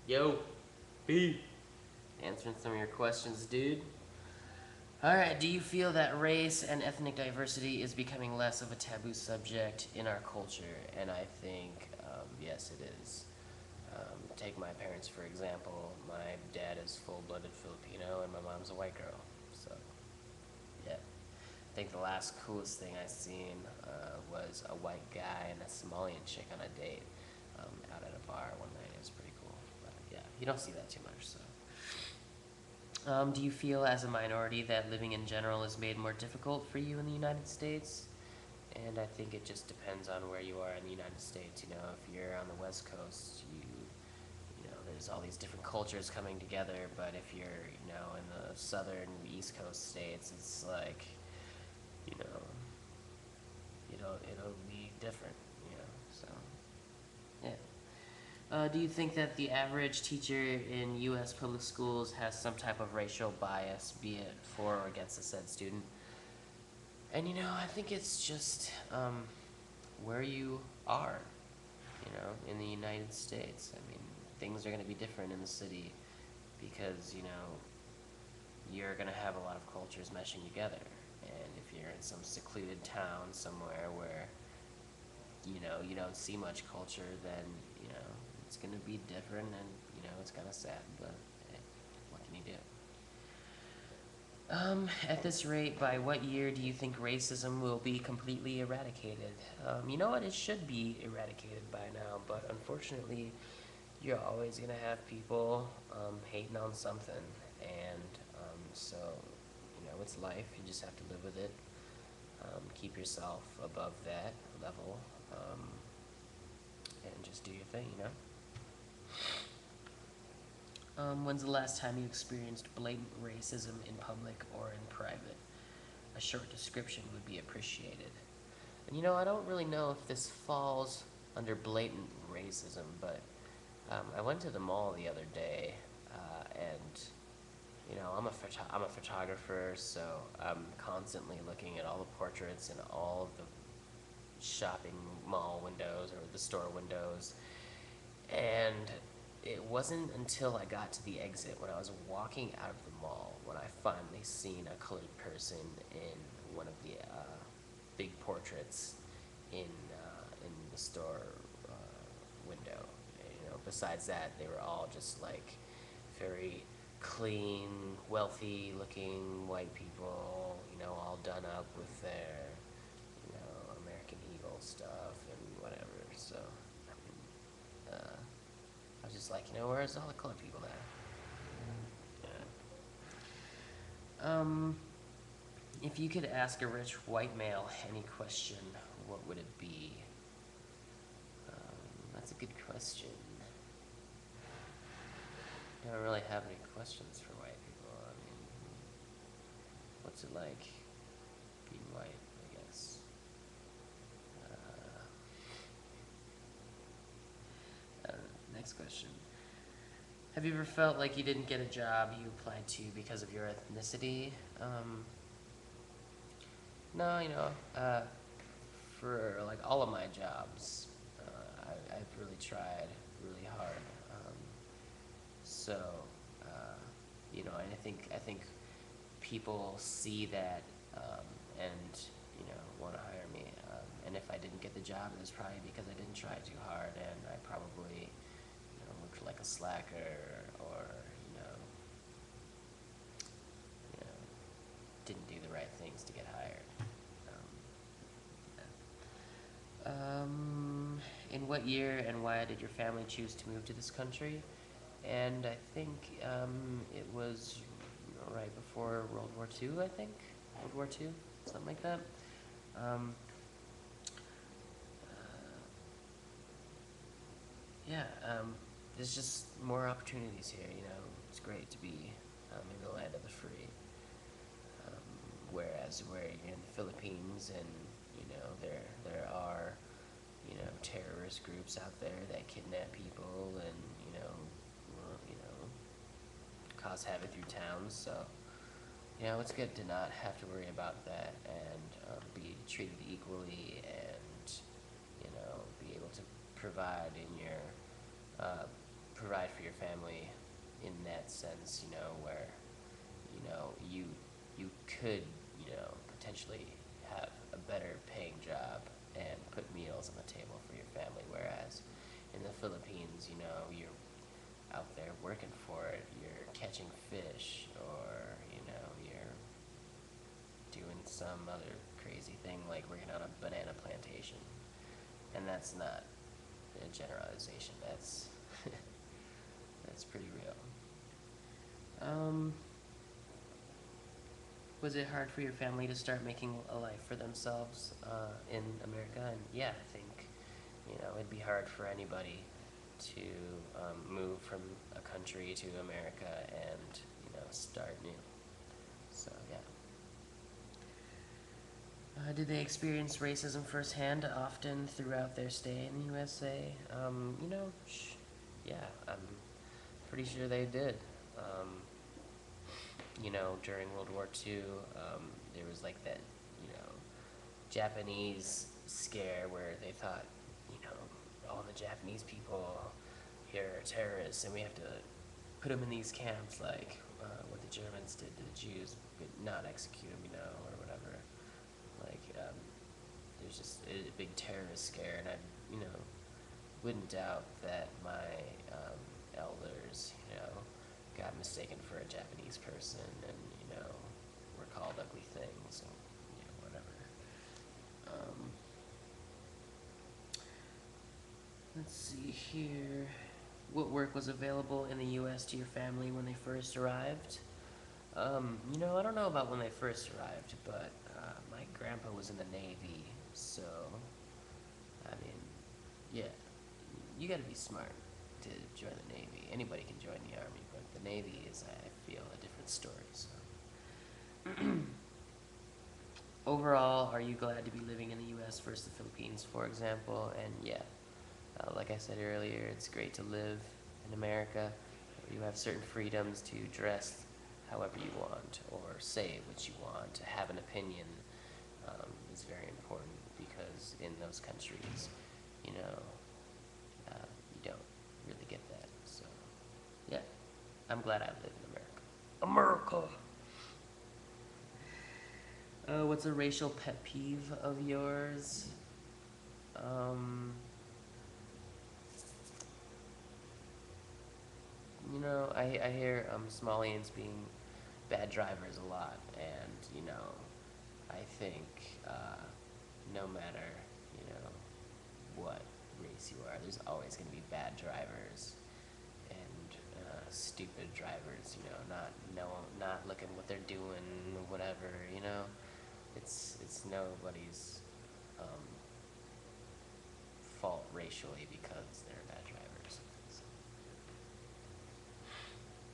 Yo, B. Answering some of your questions, dude. Alright, do you feel that race and ethnic diversity is becoming less of a taboo subject in our culture? And I think, yes, it is. Take my parents, for example. My dad is full blooded Filipino, and my mom's a white girl. So, yeah. I think the last coolest thing I seen was a white guy and a Somalian chick on a date out at a bar one night. It was pretty cool. But yeah, you don't see that too much, so. Do you feel as a minority that living in general is made more difficult for you in the United States? And I think it just depends on where you are in the United States. You know, if you're on the West Coast, there's all these different cultures coming together. But if you're, in the southern East Coast states, it's like, you know, it'll be different. So yeah. Do you think that the average teacher in U.S. public schools has some type of racial bias, be it for or against a said student? And I think it's just where you are, in the United States. I mean, things are going to be different in the city because, you're going to have a lot of cultures meshing together. And if you're in some secluded town somewhere where, you don't see much culture, then, it's going to be different and, it's kind of sad, but hey, what can you do? At this rate, by what year do you think racism will be completely eradicated? You know what? It should be eradicated by now, but unfortunately, you're always gonna have people hating on something, and so it's life. You just have to live with it. Keep yourself above that level, and just do your thing. When's the last time you experienced blatant racism in public or in private? A short description would be appreciated. And I don't really know if this falls under blatant racism, but I went to the mall the other day, and I'm a photographer, so I'm constantly looking at all the portraits in all of the shopping mall windows or the store windows, and it wasn't until I got to the exit when I was walking out of the mall when I finally seen a colored person in one of the big portraits in the store window. Besides that, they were all just like very clean, wealthy-looking white people. All done up with their American Eagle stuff and whatever. So I was just like, where's all the colored people at? Yeah. If you could ask a rich white male any question, what would it be? That's a good question. I don't really have any questions for white people. I mean, what's it like being white, I guess? Next question. Have you ever felt like you didn't get a job you applied to because of your ethnicity? No, for like all of my jobs, I've really tried really hard. So, and I think people see that and want to hire me. And if I didn't get the job, it was probably because I didn't try too hard, and I probably looked like a slacker, or you know, didn't do the right things to get hired. In what year and why did your family choose to move to this country? And I think it was right before World War II, I think. World War II, something like that. Um, yeah, there's just more opportunities here, It's great to be in the land of the free. Whereas where you're in the Philippines and, there are, terrorist groups out there that kidnap people and, well, cause havoc through towns. So, it's good to not have to worry about that and be treated equally and, be able to provide in your provide for your family in that sense, where, you could, potentially have a better paying job and put meals on the table for your family, whereas in the Philippines, you're out there working for it, you're catching fish, or, you're doing some other crazy thing like working on a banana plantation. And that's not a generalization, that's that's pretty real. Um, was it hard for your family to start making a life for themselves in America? And yeah, I think it'd be hard for anybody to move from a country to America and start new. So yeah. Did they experience racism firsthand often throughout their stay in the USA? Yeah, I'm pretty sure they did. Um, during World War II, there was like that, you know, Japanese scare where they thought, all the Japanese people here are terrorists and we have to put them in these camps like what the Germans did to the Jews, but not execute them, or whatever. Like, there's just a big terrorist scare, and I, you know, wouldn't doubt that my elders, got mistaken for a Japanese person and, were called ugly things and, whatever. Um, let's see here. What work was available in the U.S. to your family when they first arrived? I don't know about when they first arrived, but my grandpa was in the Navy, so, I mean, yeah, you gotta be smart to join the Navy. Anybody can join the Army, but the Navy is, I feel, a different story, so. Overall, are you glad to be living in the U.S. versus the Philippines, for example? And yeah, like I said earlier, it's great to live in America. You have certain freedoms to dress however you want, or say what you want. To have an opinion is very important because in those countries, you don't really get that. So, yeah, I'm glad I live in America. America! What's a racial pet peeve of yours? Um, I hear Somalians being bad drivers a lot, and I think no matter what race you are, there's always going to be bad drivers and stupid drivers. Not looking what they're doing, whatever. It's nobody's um, fault racially because they're bad drivers.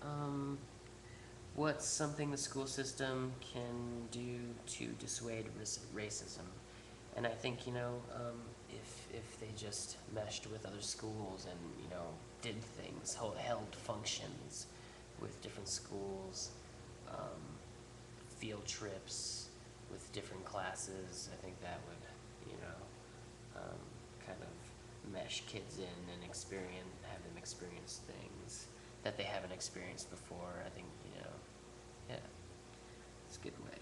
So. What's something the school system can do to dissuade racism? And I think if they just meshed with other schools and did things, held functions with different schools, um, field trips with different classes, I think that would kind of mesh kids in and have them experience things that they haven't experienced before. I think yeah, it's a good way.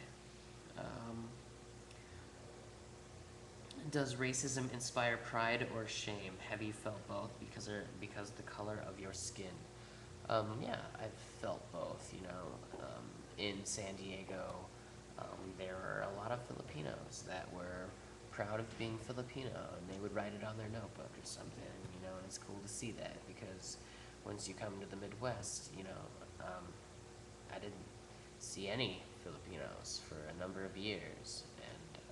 Does racism inspire pride or shame? Have you felt both because of the color of your skin? Yeah, I've felt both. In San Diego, there were a lot of Filipinos that were proud of being Filipino, and they would write it on their notebook or something. And it's cool to see that because once you come to the Midwest, I didn't see any Filipinos for a number of years, and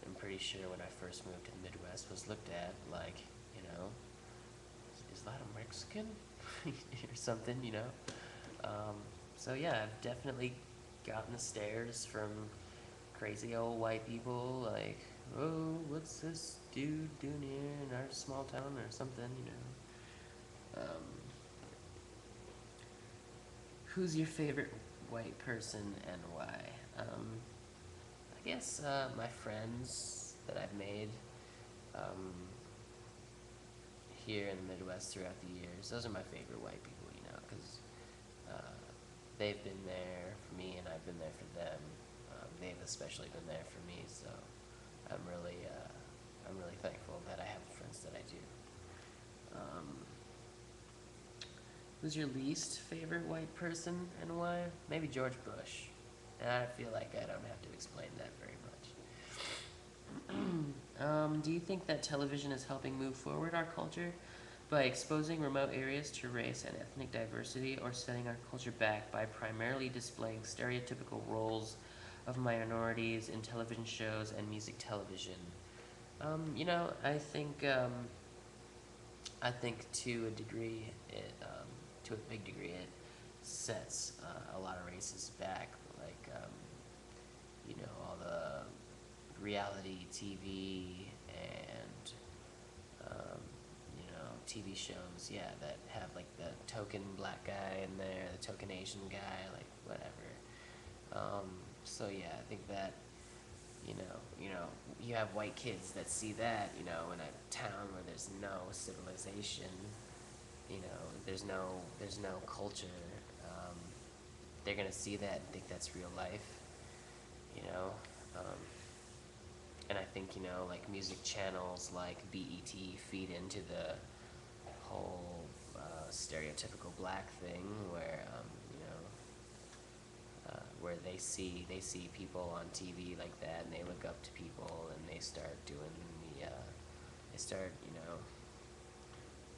I'm pretty sure when I first moved to the Midwest was looked at like, is that a Mexican or something. So yeah, I've definitely gotten the stares from crazy old white people like, oh, what's this dude doing here in our small town or something. Um, who's your favorite white person and why? I guess my friends that I've made here in the Midwest throughout the years. Those are my favorite white people, because they've been there for me and I've been there for them. They've especially been there for me, so I'm really thankful that I have the friends that I do. Um, who's your least favorite white person and why? Maybe George Bush. And I feel like I don't have to explain that very much. Do you think that television is helping move forward our culture by exposing remote areas to race and ethnic diversity, or setting our culture back by primarily displaying stereotypical roles of minorities in television shows and music television? I think to a degree, to a big degree, it sets a lot of races back. Like, all the reality TV and TV shows, yeah, that have like the token black guy in there, the token Asian guy, like whatever. So yeah, I think that you have white kids that see that, in a town where there's no civilization, there's no culture. Um, they're gonna see that and think that's real life, you know. Um, and I think like music channels like BET feed into the whole stereotypical black thing, where where they see people on TV like that, and they look up to people, and they start doing they start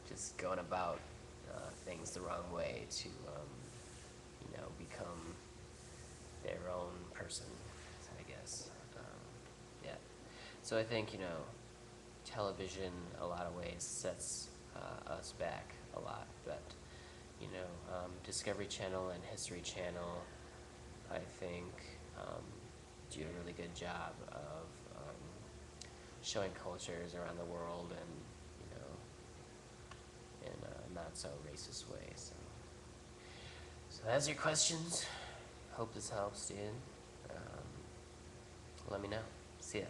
just going about things the wrong way to become their own person, I guess. Yeah. So I think television, a lot of ways, sets us back a lot, but Discovery Channel and History Channel, I think, do a really good job of showing cultures around the world, and in a not so racist way. So that's your questions. Hope this helps, dude. Let me know. See ya.